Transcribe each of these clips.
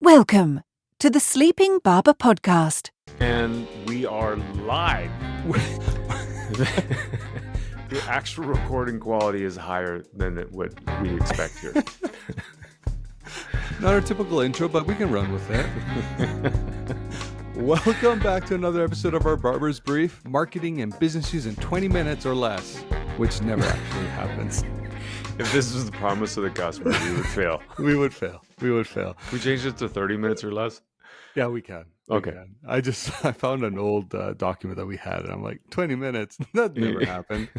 Welcome to the Sleeping Barber Podcast. And we are live. The actual recording quality is higher than what we expect here. Not our typical intro, but we can run with it. Welcome back to another episode of our Barber's Brief, marketing and business news in 20 minutes or less, which never actually happens. If this was the promise of the customer, we would fail. We would fail. We changed it to 30 minutes or less? Yeah, we can. Okay. I found an old document that we had, and I'm like, 20 minutes? That never happened.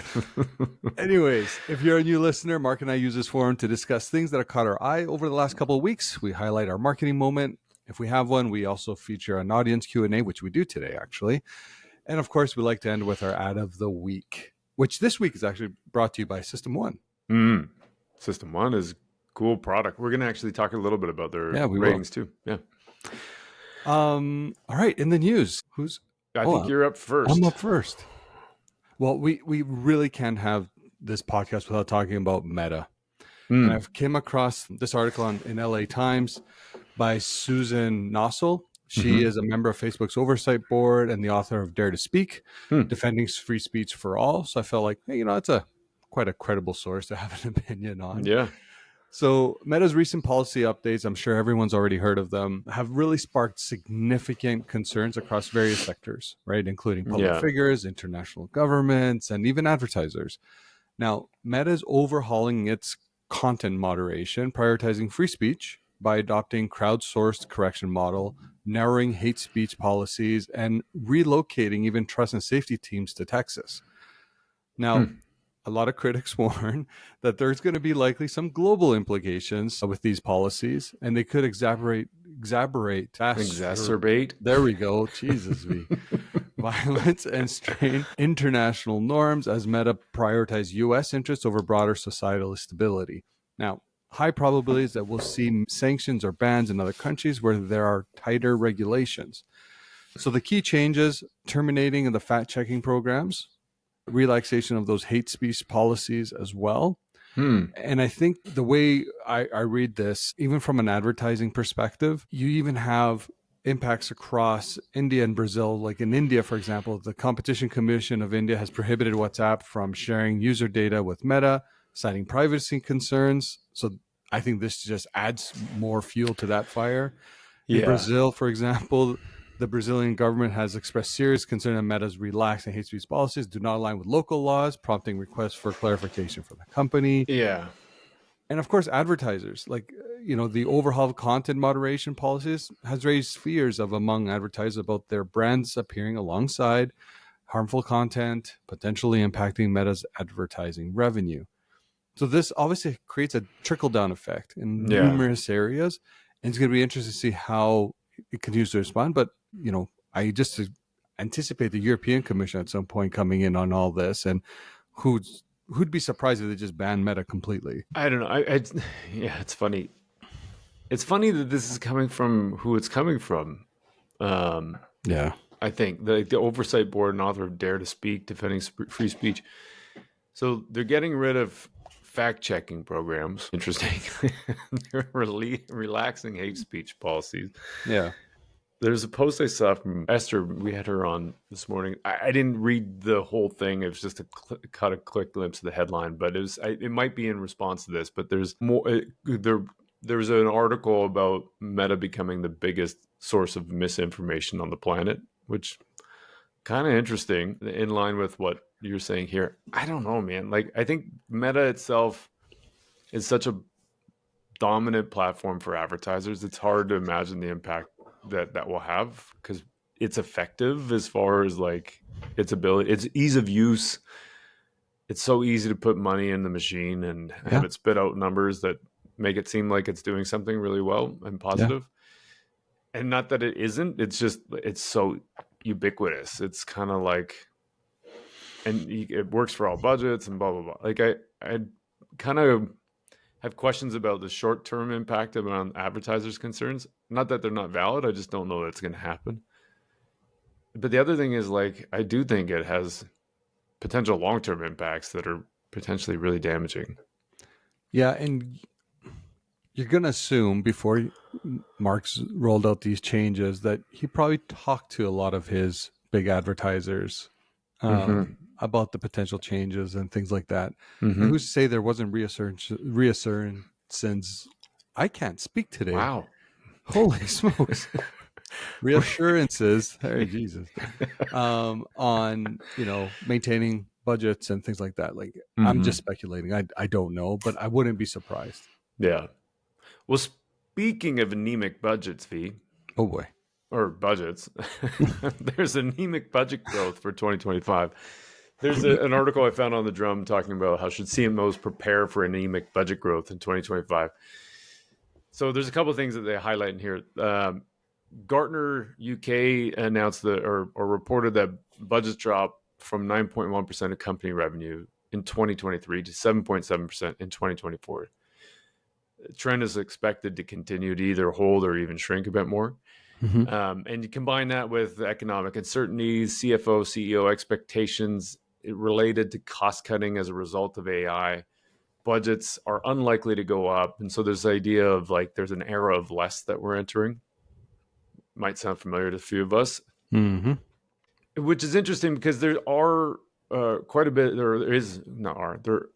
Anyways, if you're a new listener, Mark and I use this forum to discuss things that have caught our eye over the last couple of weeks. We highlight our marketing moment. If we have one, we also feature an audience Q&A, which we do today, actually. And of course, we like to end with our ad of the week, which this week is actually brought to you by System 1. System 1 is a cool product. We're going to actually talk a little bit about their ratings too. Yeah. All right. In the news, I think you're up first. I'm up first. Well, we really can't have this podcast without talking about Meta. And I've came across this article in LA Times by Suzanne Nossel. She is a member of Facebook's oversight board and the author of Dare to Speak, defending free speech for all. So I felt like, hey, it's quite a credible source to have an opinion on. Yeah. So Meta's recent policy updates, I'm sure everyone's already heard of them, have really sparked significant concerns across various sectors, right? Including public figures, international governments, and even advertisers. Now, Meta is overhauling its content moderation, prioritizing free speech by adopting crowdsourced correction model, narrowing hate speech policies, and relocating even trust and safety teams to Texas. Now, a lot of critics warn that there's going to be likely some global implications with these policies, and they could exacerbate. There we go. Jesus, violence and strain international norms as Meta prioritize U.S. interests over broader societal stability. Now, high probability is that we'll see sanctions or bans in other countries where there are tighter regulations. So the key changes: terminating the fact-checking programs, relaxation of those hate speech policies as well. And I think the way I read this, even from an advertising perspective, you even have impacts across India and Brazil. Like in India, for example, the Competition Commission of India has prohibited WhatsApp from sharing user data with Meta, citing privacy concerns. So I think this just adds more fuel to that fire. In Brazil, for example, the Brazilian government has expressed serious concern that Meta's relaxing hate speech policies do not align with local laws, prompting requests for clarification from the company. Yeah. And of course, advertisers, the overhaul of content moderation policies has raised fears among advertisers about their brands appearing alongside harmful content, potentially impacting Meta's advertising revenue. So this obviously creates a trickle-down effect in numerous areas, and it's going to be interesting to see how it continues to respond. But I just anticipate the European Commission at some point coming in on all this, and who'd be surprised if they just ban Meta completely? I don't know. It's funny. It's funny that this is coming from who it's coming from. I think the oversight board and author of Dare to Speak, defending free speech. So they're getting rid of fact-checking programs. Interesting. They're relaxing hate speech policies. Yeah. There's a post I saw from Esther. We had her on this morning. I didn't read the whole thing. It was just a quick glimpse of the headline, but it might be in response to this. But there's more. There's an article about Meta becoming the biggest source of misinformation on the planet, which kind of interesting. In line with what you're saying here. I don't know, man. I think Meta itself is such a dominant platform for advertisers. It's hard to imagine the impact that will have, because it's effective as far as its ability, its ease of use. It's so easy to put money in the machine and have it spit out numbers that make it seem like it's doing something really well and positive. And not that it isn't, it's just, it's so ubiquitous. It's kind of and it works for all budgets and blah, blah, blah. I kind of have questions about the short-term impact around advertisers' concerns. Not that they're not valid, I just don't know that it's going to happen. But the other thing is, I do think it has potential long-term impacts that are potentially really damaging. Yeah, and you're going to assume before Marc's rolled out these changes that he probably talked to a lot of his big advertisers about the potential changes and things like that. And who's to say there wasn't reassurances? I can't speak today. Wow. Holy smokes. Reassurances, hey Jesus, on maintaining budgets and things like that. Like I'm just speculating. I don't know, but I wouldn't be surprised. Yeah. Well, speaking of anemic budgets, V. Oh boy. Or budgets. There's anemic budget growth for 2025. There's an article I found on the Drum talking about how should CMOs prepare for anemic budget growth in 2025. So there's a couple of things that they highlight in here. Gartner UK announced or reported that budgets dropped from 9.1% of company revenue in 2023 to 7.7% in 2024. The trend is expected to continue to either hold or even shrink a bit more. And you combine that with economic uncertainties, CFO, CEO expectations related to cost cutting as a result of AI. Budgets are unlikely to go up. And so there's the idea of like there's an era of less that we're entering. Might sound familiar to a few of us. Which is interesting because there are quite a bit,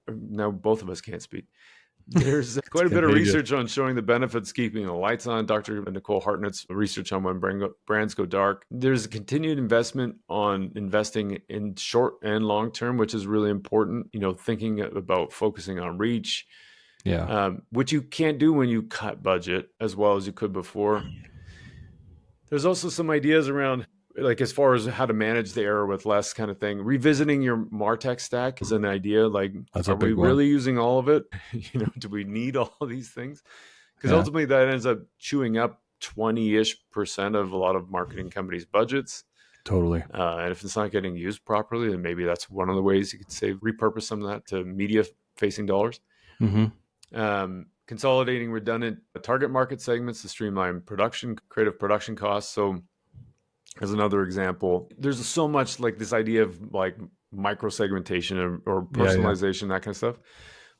now both of us can't speak. There's quite a bit of research on showing the benefits keeping the lights on. Dr. Nicole Hartnett's research on when brands go dark. There's a continued investment on investing in short and long term, which is really important. Thinking about focusing on reach, which you can't do when you cut budget as well as you could before. There's also some ideas around like as far as how to manage the era with less kind of thing. Revisiting your MarTech stack is an idea. Like, are we really using all of it? Do we need all of these things? Because ultimately that ends up chewing up 20-ish% of a lot of marketing companies' budgets. Totally. And if it's not getting used properly, then maybe that's one of the ways you could repurpose some of that to media-facing dollars. Consolidating redundant target market segments to streamline creative production costs. So as another example, there's so much like this idea of like micro segmentation or personalization, that kind of stuff.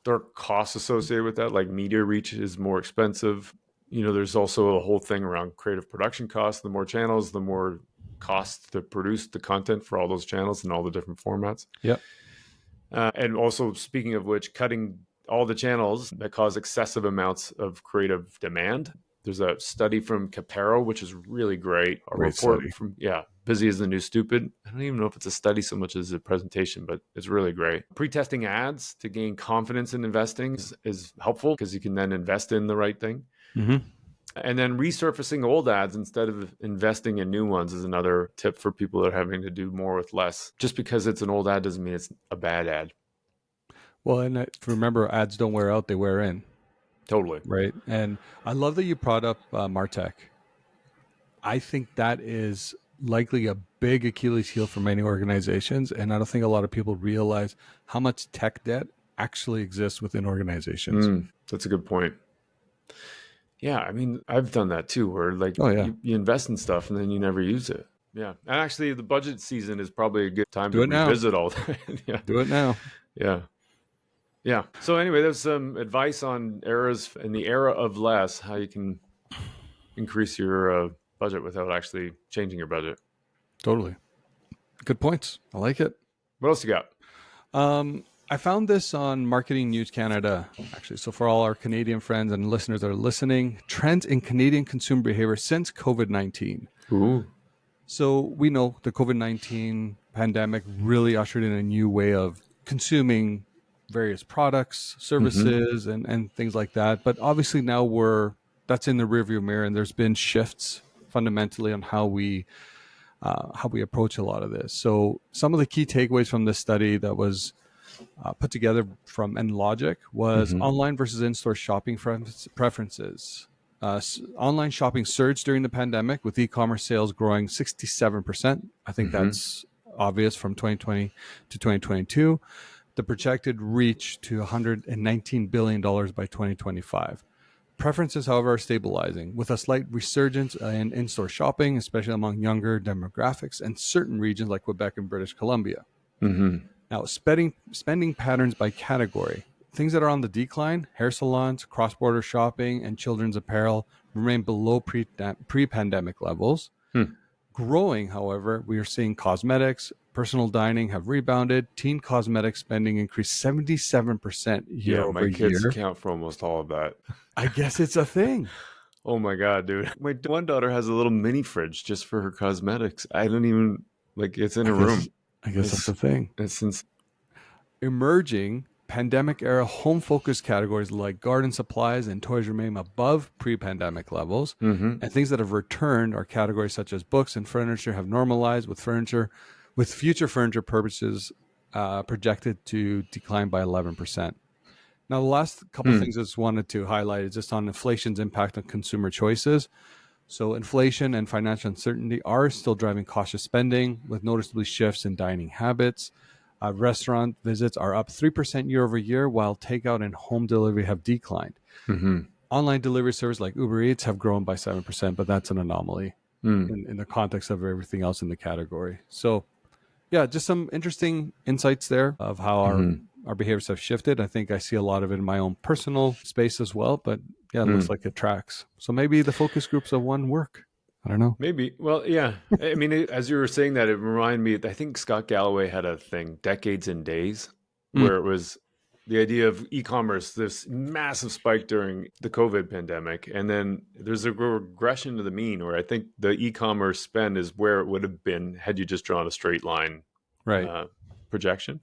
There are costs associated with that, like media reach is more expensive. There's also a whole thing around creative production costs. The more channels, the more cost to produce the content for all those channels and all the different formats. And also, speaking of which, cutting all the channels that cause excessive amounts of creative demand. There's a study from Capero, which is really great. A report study from Busy is the New Stupid. I don't even know if it's a study so much as a presentation, but it's really great. Pre-testing ads to gain confidence in investing is helpful because you can then invest in the right thing. And then resurfacing old ads instead of investing in new ones is another tip for people that are having to do more with less. Just because it's an old ad doesn't mean it's a bad ad. Well, and remember, ads don't wear out, they wear in. Totally. Right. And I love that you brought up MarTech. I think that is likely a big Achilles heel for many organizations. And I don't think a lot of people realize how much tech debt actually exists within organizations. That's a good point. Yeah. I mean, I've done that too, where like you invest in stuff and then you never use it. Yeah. And actually the budget season is probably a good time to revisit all that. Do it now. Yeah. So anyway, there's some advice on eras in the era of less, how you can increase your budget without actually changing your budget. Totally. Good points. I like it. What else you got? I found this on Marketing News Canada, actually. So for all our Canadian friends and listeners that are listening, trends in Canadian consumer behavior since COVID-19. Ooh. So we know the COVID-19 pandemic really ushered in a new way of consuming various products, services, and things like that. But obviously now that's in the rearview mirror, and there's been shifts fundamentally on how we approach a lot of this. So some of the key takeaways from this study that was put together from Enlogic was online versus in-store shopping preferences. Online shopping surged during the pandemic, with e-commerce sales growing 67%. I think that's obvious from 2020 to 2022. The projected reach to $119 billion by 2025. Preferences, however, are stabilizing, with a slight resurgence in in-store shopping, especially among younger demographics and certain regions like Quebec and British Columbia. Now, spending patterns by category. things that are on the decline, hair salons, cross-border shopping, and children's apparel remain below pre-pandemic levels. Growing, however, we are seeing cosmetics, personal dining have rebounded. Teen cosmetic spending increased 77% year Yeah, over my kids year. account for almost all of that. I guess it's a thing. Oh my God, dude. My one daughter has a little mini fridge just for her cosmetics. I don't even, like, it's in a room. I guess that's the thing. Since Emerging pandemic-era home-focused categories like garden supplies and toys remain above pre-pandemic levels. And things that have returned are categories such as books and furniture have normalized, with future furniture purchases projected to decline by 11%. Now, the last couple of things I just wanted to highlight is just on inflation's impact on consumer choices. So inflation and financial uncertainty are still driving cautious spending, with noticeable shifts in dining habits. Restaurant visits are up 3% year over year, while takeout and home delivery have declined. Online delivery services like Uber Eats have grown by 7%, but that's an anomaly in the context of everything else in the category. So, yeah, just some interesting insights there of how our behaviors have shifted. I think I see a lot of it in my own personal space as well, but yeah, it looks like it tracks. So maybe the focus groups of one work. I don't know. maybe, well, yeah. I mean, as you were saying that, it reminded me, I think Scott Galloway had a thing, Decades and Days, where it was the idea of e-commerce, this massive spike during the COVID pandemic. And then there's a regression to the mean where I think the e-commerce spend is where it would have been had you just drawn a straight line projection.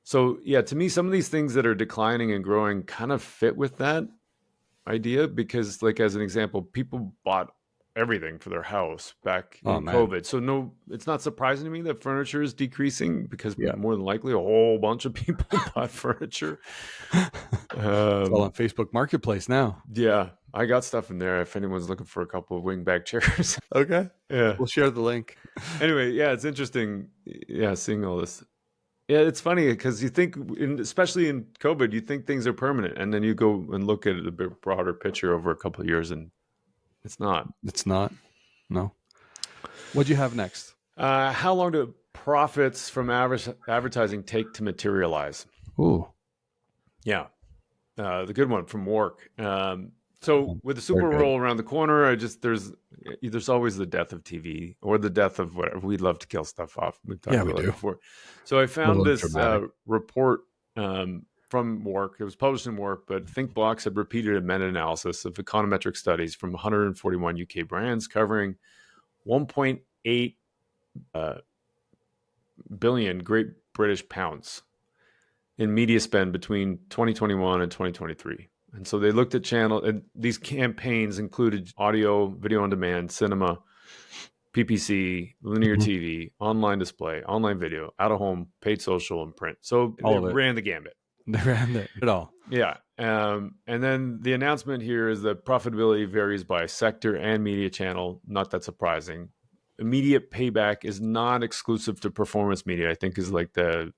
So yeah, to me, some of these things that are declining and growing kind of fit with that idea, because, like, as an example, people bought everything for their house back in COVID. So no, it's not surprising to me that furniture is decreasing, because more than likely a whole bunch of people bought furniture. It's all on Facebook Marketplace now. Yeah, I got stuff in there if anyone's looking for a couple of wingback chairs. Okay. Yeah. We'll share the link. Anyway, yeah, it's interesting. Yeah, seeing all this. Yeah, it's funny because you think, especially in COVID, you think things are permanent, and then you go and look at a bit broader picture over a couple of years, and it's not. It's not. No. What'd you have next? How long do profits from advertising take to materialize? Ooh. Yeah, the good one from work. So with the Super Bowl around the corner, there's always the death of TV or the death of whatever. We'd love to kill stuff off. We've talked about it before. So I found this report from Work. It was published in Work, but ThinkBlocks had repeated a meta-analysis of econometric studies from 141 UK brands covering 1.8 billion Great British pounds in media spend between 2021 and 2023. And so they looked at channel, and these campaigns included audio, video on demand, cinema, PPC, linear TV, online display, online video, out of home, paid social, and print. So they ran the gambit. They ran it all. Yeah. And then the announcement here is that profitability varies by sector and media channel. Not that surprising. Immediate payback is not exclusive to performance media, I think, is like the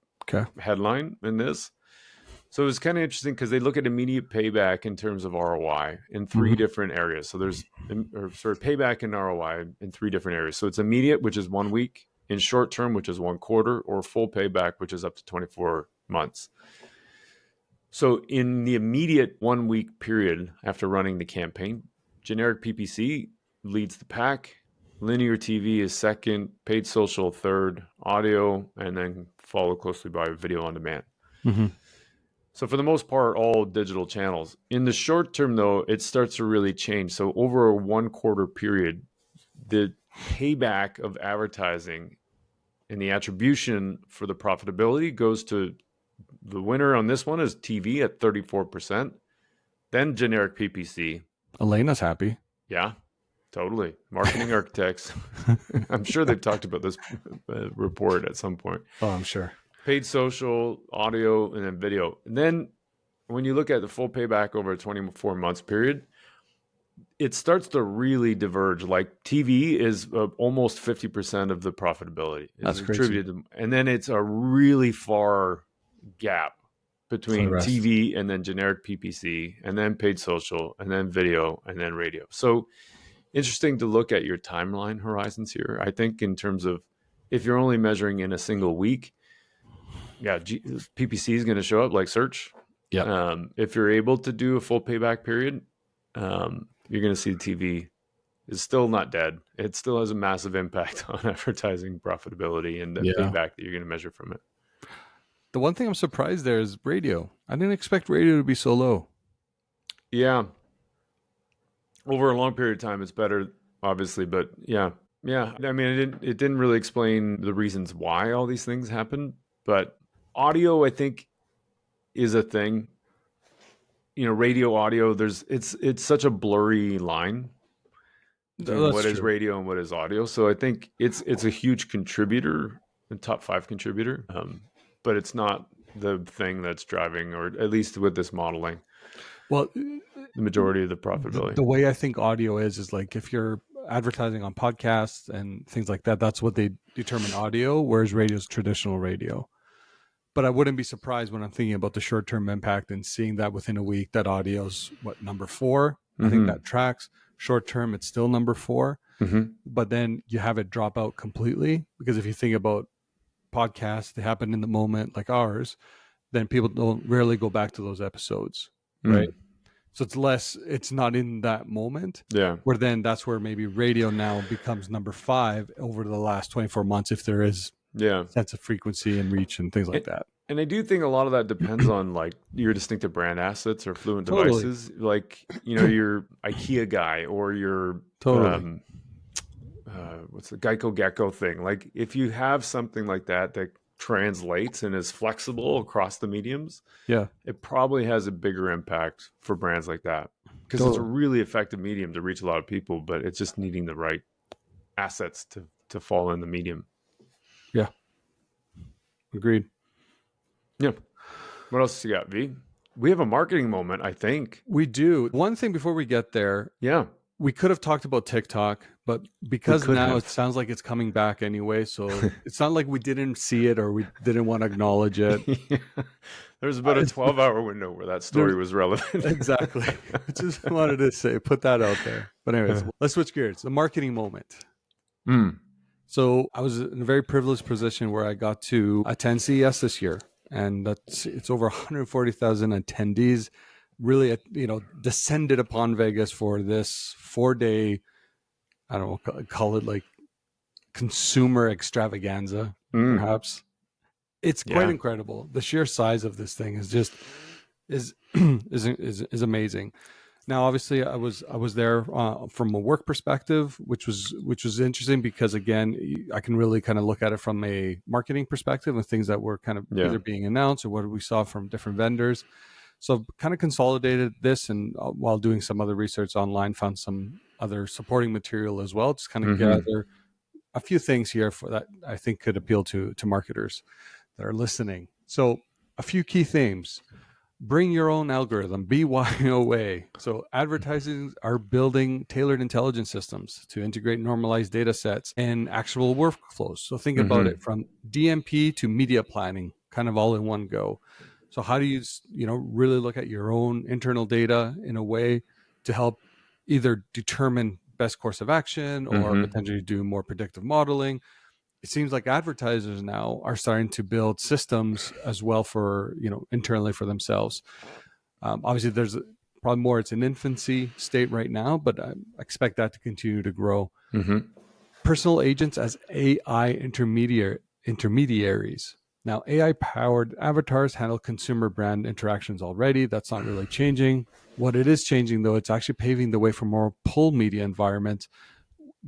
headline in this. So it's kind of interesting because they look at immediate payback in terms of ROI in three different areas. So there's payback and ROI in three different areas. So it's immediate, which is 1 week, in short term, which is 1 quarter, or full payback, which is up to 24 months. So in the immediate 1 week period after running the campaign, generic PPC leads the pack. Linear TV is second, paid social third, audio, and then followed closely by video on demand. So for the most part, all digital channels. In the short term, though, it starts to really change. So over a 1 quarter period, the payback of advertising and the attribution for the profitability goes to the winner on this one is TV at 34%, then generic PPC. Elena's happy. Yeah, totally. Marketing architects. I'm sure they've talked about this report at some point. Oh, I'm sure. Paid social, audio, and then video. And then when you look at the full payback over a 24 months period, it starts to really diverge. Like TV is almost 50% of the profitability. That's crazy. And then it's a really far gap between TV and then generic PPC and then paid social and then video and then radio. So interesting to look at your timeline horizons here. I think in terms of if you're only measuring in a single week, PPC is going to show up like search. Yeah. If you're able to do a full payback period, you're going to see TV is still not dead. It still has a massive impact on advertising profitability and the payback that you're going to measure from it. The one thing I'm surprised there is radio. I didn't expect radio to be so low. Yeah. Over a long period of time, it's better, obviously, but yeah. I mean, it didn't really explain the reasons why all these things happen, but audio, I think, is a thing. Radio, audio. It's such a blurry line between what is radio and what is audio. So I think it's a huge contributor, a top 5 contributor, but it's not the thing that's driving, or at least with this modeling. Well, the majority of the profitability. The way I think audio is like if you're advertising on podcasts and things like that, that's what they determine audio, whereas radio is traditional radio. But I wouldn't be surprised when I'm thinking about the short-term impact and seeing that within a week, that audio's number 4. I think that tracks. Short-term, it's still number 4. But then you have it drop out completely, because if you think about podcasts, they happen in the moment like ours, then people rarely go back to those episodes, right? So it's not in that moment. Yeah. Where then that's where maybe radio now becomes number 5 over the last 24 months, if there is sense of frequency and reach and things like that. And I do think a lot of that depends on like your distinctive brand assets or fluent devices. Like, your IKEA guy or your what's the Geico Gecko thing. Like if you have something like that translates and is flexible across the mediums, it probably has a bigger impact for brands like that, because it's a really effective medium to reach a lot of people, but it's just needing the right assets to fall in the medium. Yeah. Agreed. Yeah. What else you got, V? We have a marketing moment, I think. We do. One thing before we get there. Yeah. We could have talked about TikTok, but because now it sounds like it's coming back anyway, so it's not like we didn't see it or we didn't want to acknowledge it. There's about a 12-hour window where that story was relevant. Exactly. I just wanted to put that out there. But anyways, let's switch gears. The marketing moment. So I was in a very privileged position where I got to attend CES this year, and it's over 140,000 attendees. Really, descended upon Vegas for this 4-day, I don't know, call it like consumer extravaganza, perhaps. It's quite incredible. The sheer size of this thing is amazing. Now, obviously, I was there from a work perspective, which was interesting because, again, I can really kind of look at it from a marketing perspective and things that were kind of either being announced or what we saw from different vendors. So I've kind of consolidated this, and while doing some other research online, found some other supporting material as well. Just kind of gather a few things here for that I think could appeal to marketers that are listening. So a few key themes. Bring your own algorithm, BYOA. So advertisers are building tailored intelligence systems to integrate normalized data sets and actual workflows. So think about it from DMP to media planning, kind of all in one go. So how do you, really look at your own internal data in a way to help either determine best course of action or potentially do more predictive modeling? It seems like advertisers now are starting to build systems as well for, internally for themselves. Obviously, there's probably more. It's an infancy state right now, but I expect that to continue to grow. Personal agents as AI intermediaries. Now, AI-powered avatars handle consumer brand interactions already. That's not really changing. What it is changing, though, it's actually paving the way for more pull media environments,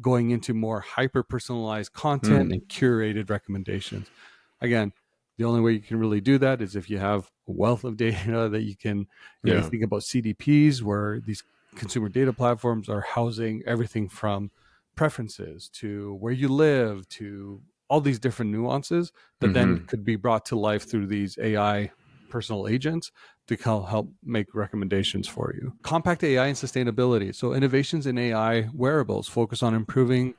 going into more hyper-personalized content and curated recommendations. Again, the only way you can really do that is if you have a wealth of data that you can think about CDPs, where these consumer data platforms are housing everything from preferences to where you live to all these different nuances that then could be brought to life through these AI personal agents to help make recommendations for you. Compact AI and sustainability. So innovations in AI wearables focus on improving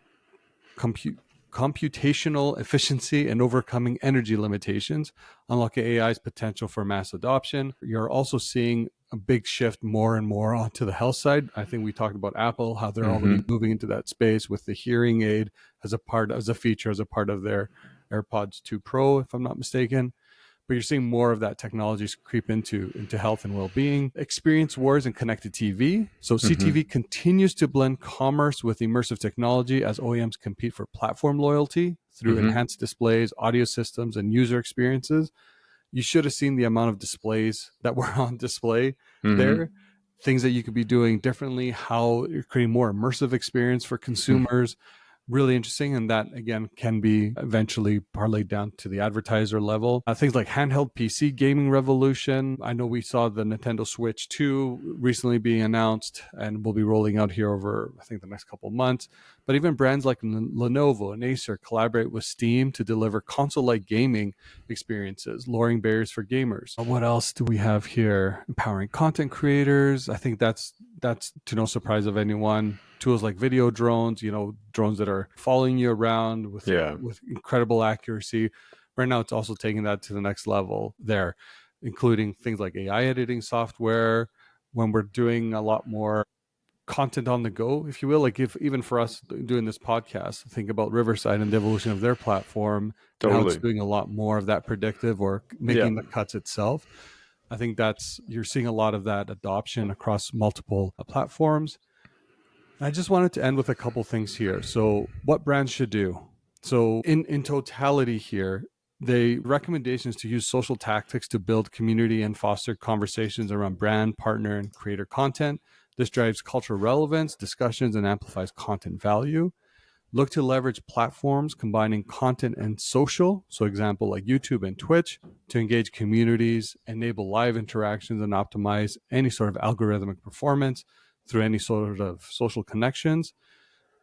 computational efficiency and overcoming energy limitations, unlocking AI's potential for mass adoption. You're also seeing a big shift more and more onto the health side. I think we talked about Apple, how they're already moving into that space with the hearing aid as a feature, as a part of their AirPods 2 Pro, if I'm not mistaken. but you're seeing more of that technology creep into health and well-being. Experience wars and connected TV. So CTV continues to blend commerce with immersive technology as OEMs compete for platform loyalty through enhanced displays, audio systems, and user experiences. You should have seen the amount of displays that were on display there. Things that you could be doing differently, how you're creating more immersive experience for consumers. Really interesting. And that, again, can be eventually parlayed down to the advertiser level. Things like handheld PC gaming revolution. I know we saw the Nintendo Switch 2 recently being announced and will be rolling out here over, I think, the next couple of months. But even brands like Lenovo and Acer collaborate with Steam to deliver console-like gaming experiences, lowering barriers for gamers. What else do we have here? Empowering content creators. I think that's to no surprise of anyone. Tools like video drones, drones that are following you around with incredible accuracy. Right now, it's also taking that to the next level there, including things like AI editing software. When we're doing a lot more content on the go, if you will, like if even for us doing this podcast, think about Riverside and the evolution of their platform. Totally. Now it's doing a lot more of that predictive or making the cuts itself. I think you're seeing a lot of that adoption across multiple platforms. I just wanted to end with a couple things here. So what brands should do. So in totality here, the recommendations to use social tactics to build community and foster conversations around brand, partner, and creator content. This drives cultural relevance, discussions, and amplifies content value. Look to leverage platforms combining content and social. So example like YouTube and Twitch to engage communities, enable live interactions, and optimize any sort of algorithmic performance through any sort of social connections.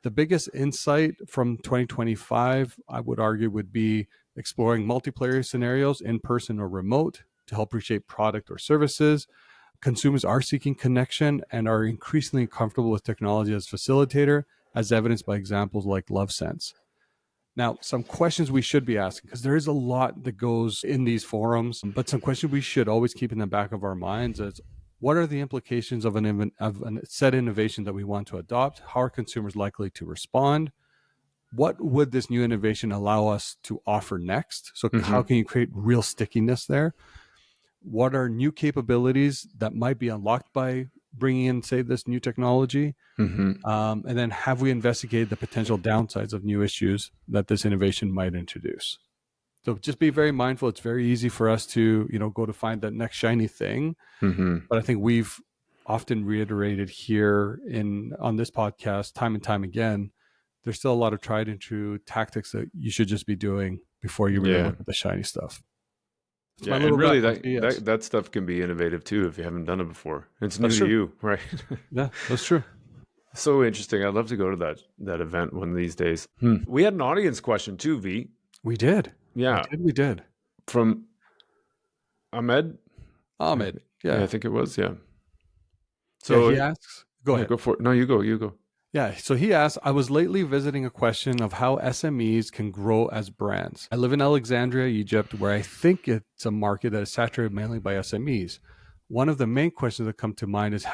The biggest insight from 2025, I would argue, would be exploring multiplayer scenarios in person or remote to help reshape product or services. Consumers are seeking connection and are increasingly comfortable with technology as facilitator, as evidenced by examples like LoveSense. Now, some questions we should be asking, because there is a lot that goes in these forums, but some questions we should always keep in the back of our minds is, what are the implications of a set innovation that we want to adopt? How are consumers likely to respond? What would this new innovation allow us to offer next? So how can you create real stickiness there? What are new capabilities that might be unlocked by bringing in, say, this new technology? And then have we investigated the potential downsides of new issues that this innovation might introduce? So just be very mindful. It's very easy for us to, go to find that next shiny thing. But I think we've often reiterated here on this podcast time and time again, there's still a lot of tried and true tactics that you should just be doing before you really look at the shiny stuff. And really that stuff can be innovative too if you haven't done it before. It's new to you, right? Yeah, that's true. So interesting. I'd love to go to that event one of these days. We had an audience question too, V. We did. Yeah. We did. From Ahmed. Yeah. I think it was. Yeah. So he asks, go ahead. Go for it. No, you go. Yeah. So he asks, I was lately visiting a question of how SMEs can grow as brands. I live in Alexandria, Egypt, where I think it's a market that is saturated mainly by SMEs. One of the main questions that come to mind is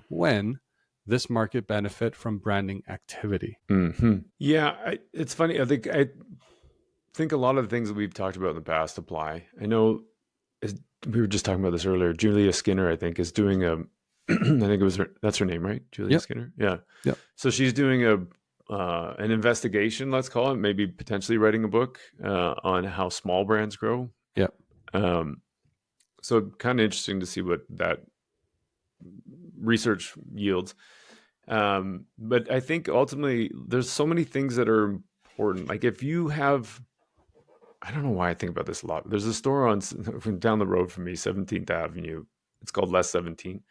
when this market benefit from branding activity? Yeah. It's funny. I think a lot of the things that we've talked about in the past apply. I know we were just talking about this earlier. Julia Skinner, I think, is doing I think it was that's her name, right? Julia Skinner. Yeah. Yep. So she's doing an investigation, let's call it, maybe potentially writing a book on how small brands grow. Yep. So kind of interesting to see what that research yields. But I think ultimately there's so many things that are important. Like if you have, I don't know why I think about this a lot. There's a store down the road from me, 17th Avenue. It's called Less 17.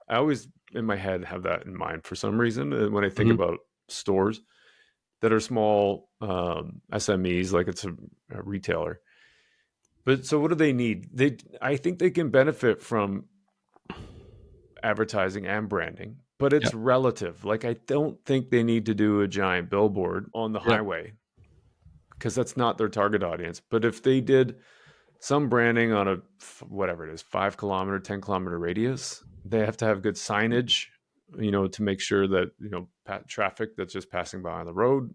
I always in my head have that in mind for some reason when I think about stores that are small SMEs, like it's a retailer. But so what do they need? I think they can benefit from advertising and branding, but it's relative. Like I don't think they need to do a giant billboard on the highway because that's not their target audience. But if they did some branding on a, whatever it is, 5 kilometer, 10 kilometer radius, they have to have good signage, to make sure that, traffic that's just passing by on the road,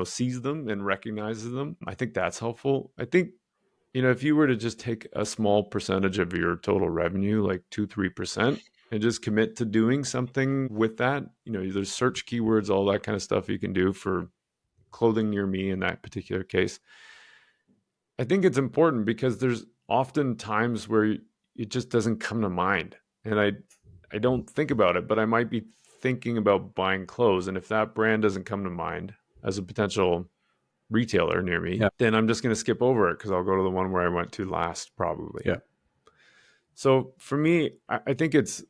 sees them and recognizes them. I think that's helpful. I think if you were to just take a small percentage of your total revenue, like 2-3%, and just commit to doing something with that, there's search keywords, all that kind of stuff you can do for clothing near me in that particular case. I think it's important because there's often times where it just doesn't come to mind. And I don't think about it, but I might be thinking about buying clothes. And if that brand doesn't come to mind as a potential retailer near me, then I'm just going to skip over it because I'll go to the one where I went to last, probably. Yeah. So for me, I think it's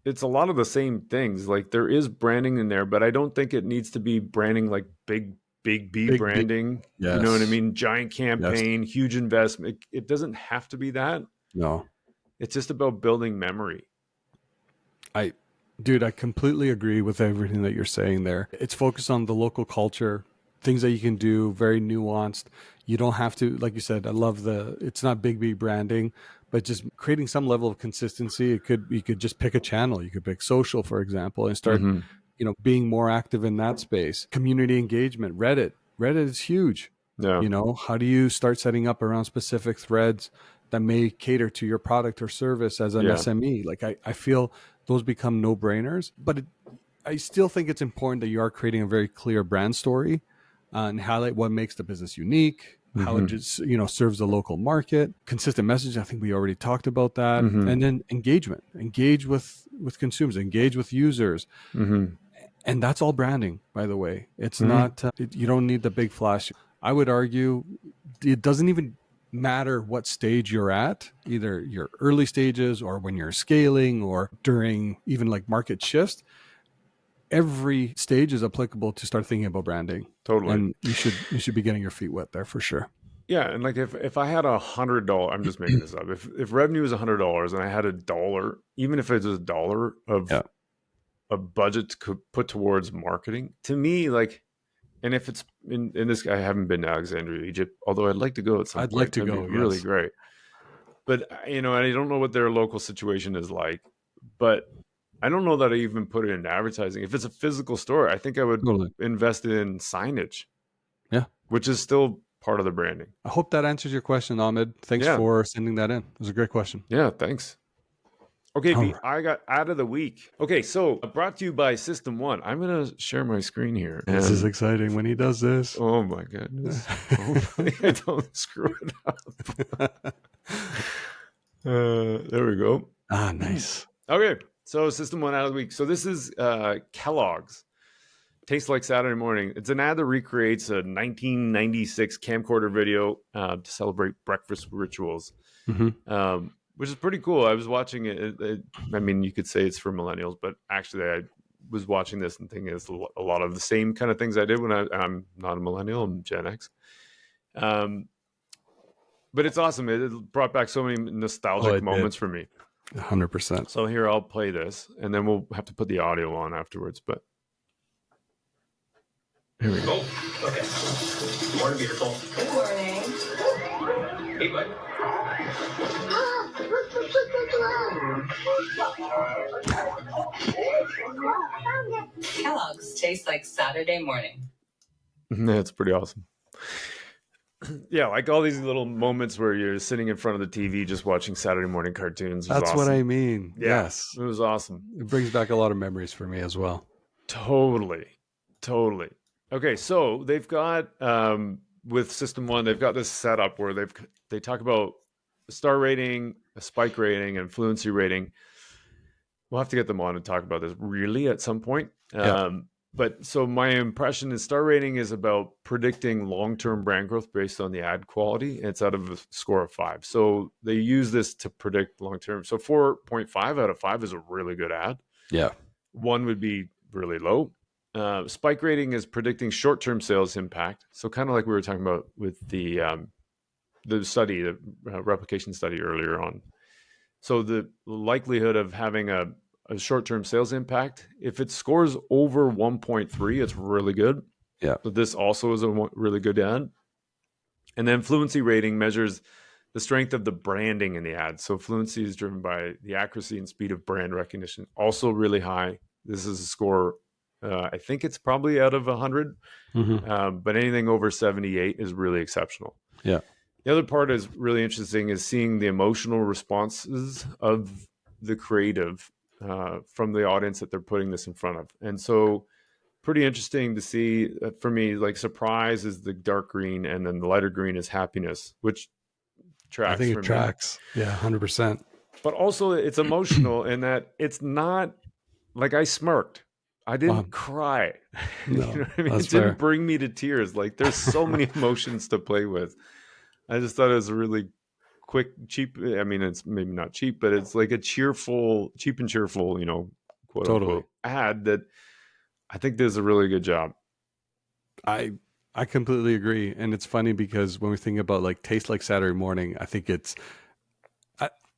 a lot of the same things. Like there is branding in there, but I don't think it needs to be branding like big branding. Yes. You know what I mean? Giant campaign, huge investment. It doesn't have to be that. No. It's just about building memory. Dude, I completely agree with everything that you're saying there. It's focused on the local culture, things that you can do, very nuanced. You don't have to, like you said, I love it's not big branding, but just creating some level of consistency. You could just pick a channel. You could pick social, for example, and start, being more active in that space. Community engagement, Reddit is huge. Yeah. How do you start setting up around specific threads that may cater to your product or service as an SME? Like I feel those become no-brainers, but I still think it's important that you are creating a very clear brand story and highlight what makes the business unique, how it just, serves the local market. Consistent messaging, I think we already talked about that. And then engage with consumers, engage with users. And that's all branding, by the way. It's not, you don't need the big flash. I would argue it doesn't even matter what stage you're at, either your early stages or when you're scaling or during even like market shifts. Every stage is applicable to start thinking about branding. Totally. And you should be getting your feet wet there for sure. Yeah. And like if I had $100, I'm just making this up. If revenue is $100 and I had $1, even if it's $1 of a budget to put towards marketing, to me, like, and if it's in this, I haven't been to Alexandria, Egypt, although I'd like to go at some point. I'd like to That'd go. be really great. But, I don't know what their local situation is like, but I don't know that I even put it in advertising. If it's a physical store, I think I would invest in signage. Yeah. Which is still part of the branding. I hope that answers your question, Ahmed. Thanks for sending that in. It was a great question. Yeah, thanks. Okay, V, I got out of the week. Okay, so brought to you by System 1. I'm going to share my screen here. This is exciting when he does this. Oh, my goodness. Hopefully I don't screw it up. There we go. Ah, nice. Okay, so System 1 out of the week. So this is Kellogg's. Tastes like Saturday morning. It's an ad that recreates a 1996 camcorder video to celebrate breakfast rituals. Which is pretty cool. I was watching it. I mean, you could say it's for millennials, but actually I was watching this and thinking it's a lot of the same kind of things I did when I'm not a millennial, I'm Gen X. But it's awesome. It brought back so many nostalgic moments for me. 100%. So here, I'll play this, and then we'll have to put the audio on afterwards. But here we go. Oh, okay. Morning, beautiful. Good morning. Hey, bud. Kellogg's tastes like Saturday morning. That's pretty awesome. Yeah, like all these little moments where you're sitting in front of the TV just watching Saturday morning cartoons. That's awesome. What I mean. Yeah, yes. It was awesome. It brings back a lot of memories for me as well. Totally. Okay, so they've got, with System 1, they've got this setup where they talk about a star rating, a spike rating, and fluency rating. We'll have to get them on and talk about this really at some point. But so my impression is star rating is about predicting long-term brand growth based on the ad quality. And it's out of a score of 5. So they use this to predict long-term. So 4.5 out of 5 is a really good ad. Yeah. 1 would be really low. Spike rating is predicting short-term sales impact. So kind of like we were talking about with the study, the replication study earlier on. So the likelihood of having a short-term sales impact, if it scores over 1.3, it's really good. Yeah. But this also is a really good ad. And then fluency rating measures the strength of the branding in the ad. So fluency is driven by the accuracy and speed of brand recognition. Also really high. This is a score, I think it's probably out of 100. But anything over 78 is really exceptional. Yeah. The other part is really interesting is seeing the emotional responses of the creative from the audience that they're putting this in front of. And so pretty interesting to see for me, like surprise is the dark green and then the lighter green is happiness, which tracks. I think it tracks. Yeah, 100%. But also it's emotional in that it's not like I smirked. I didn't cry. No, you know what I mean? that's It didn't fair. bring me to tears. Like there's so many emotions to play with. I just thought it was a really quick, cheap. I mean, it's maybe not cheap, but it's like a cheap and cheerful, quote unquote ad that I think does a really good job. I completely agree. And it's funny because when we think about like Taste Like Saturday Morning, I think it's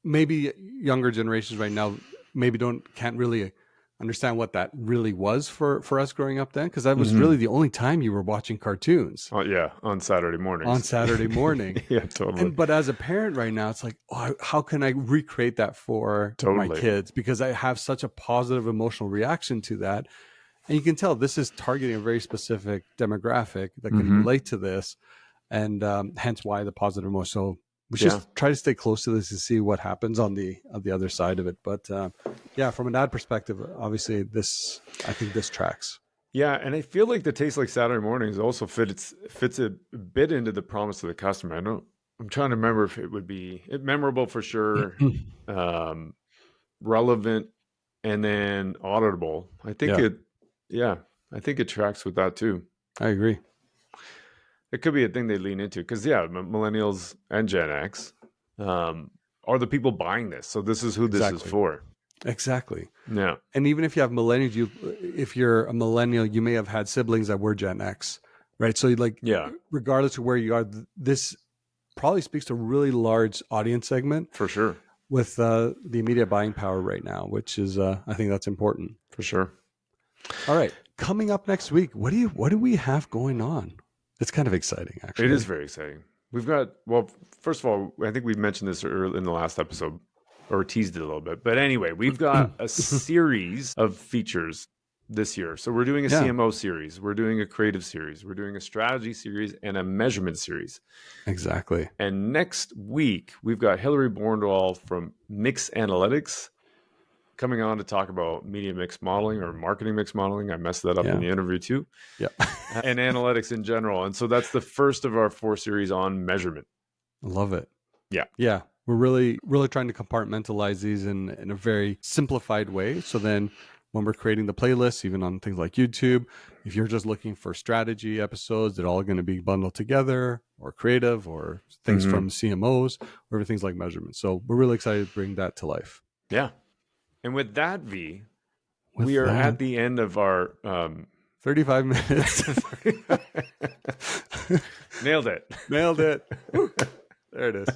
maybe younger generations right now maybe can't really understand what that really was for us growing up then, because that was really the only time you were watching cartoons. Oh yeah, on Saturday mornings. On Saturday morning. Yeah, totally. But as a parent right now, it's like, how can I recreate that for my kids? Because I have such a positive emotional reaction to that. And you can tell this is targeting a very specific demographic that can relate to this. And hence why the positive emotion. So we should try to stay close to this to see what happens on the other side of it. But yeah, from an ad perspective, obviously I think this tracks. Yeah, and I feel like the Taste Like Saturday Mornings also fits a bit into the promise of the customer. I'm trying to remember if it would be memorable for sure, relevant, and then auditable. I think I think it tracks with that too. I agree. It could be a thing they lean into because millennials and Gen X are the people buying this. So this is who this is for. Exactly. Yeah. And even if you have millennials, if you're a millennial, you may have had siblings that were Gen X, right? So regardless of where you are, this probably speaks to a really large audience segment. For sure. With the immediate buying power right now, which is, I think that's important. For sure. All right. Coming up next week, what do we have going on? It's kind of exciting, actually. It is very exciting. We've got, first of all, I think we mentioned this early in the last episode or teased it a little bit. But anyway, we've got a series of features this year. So we're doing a CMO series. We're doing a creative series. We're doing a strategy series and a measurement series. Exactly. And next week, we've got Hilary Borndwall from Mix Analytics coming on to talk about media mix modeling or marketing mix modeling. I messed that up in the interview too. Yeah. And analytics in general. And so that's the first of our 4 series on measurement. I love it. Yeah. Yeah. We're really, really trying to compartmentalize these in a very simplified way. So then when we're creating the playlists, even on things like YouTube, if you're just looking for strategy episodes, they're all going to be bundled together, or creative, or things from CMOs, or everything's like measurement. So we're really excited to bring that to life. Yeah. And with that, we are at the end of our 35 minutes. Nailed it. There it is.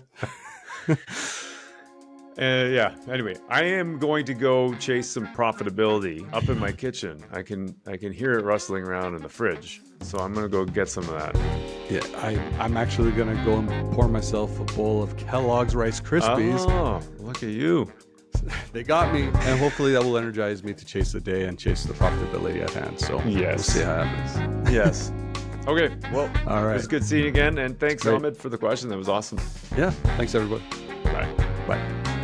Anyway, I am going to go chase some profitability up in my kitchen. I can hear it rustling around in the fridge. So I'm going to go get some of that. Yeah, I'm actually going to go and pour myself a bowl of Kellogg's Rice Krispies. Oh, look at you. They got me, and hopefully that will energize me to chase the day and chase the profitability at hand. So we'll see how it happens. Yes. Okay. Well, all right. It was good seeing you again, and thanks, Ahmed, for the question. That was awesome. Yeah. Thanks, everybody. Bye. Bye.